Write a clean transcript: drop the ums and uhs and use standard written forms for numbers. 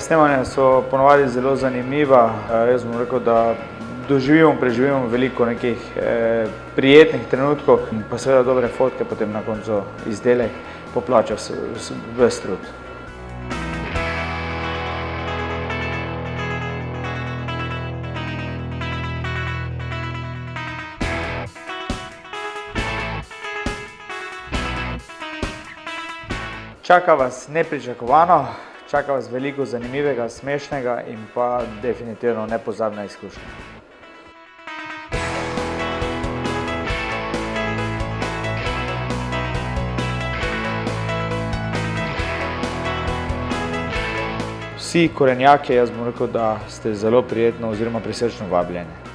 snemanja so ponovadi zelo zanimiva. Jaz bom rekel, da preživimo veliko nekih prijetnih trenutkov, pa seveda dobre fotke, potem na koncu izdelek poplača ves trud. Čaka vas nepričakovano, čaka vas veliko zanimivega, smešnega in pa definitivno nepozabna izkušnja. Vsi korenjaki, jaz bom rekel, da ste zelo prijetno oziroma prisrčno vabljeni.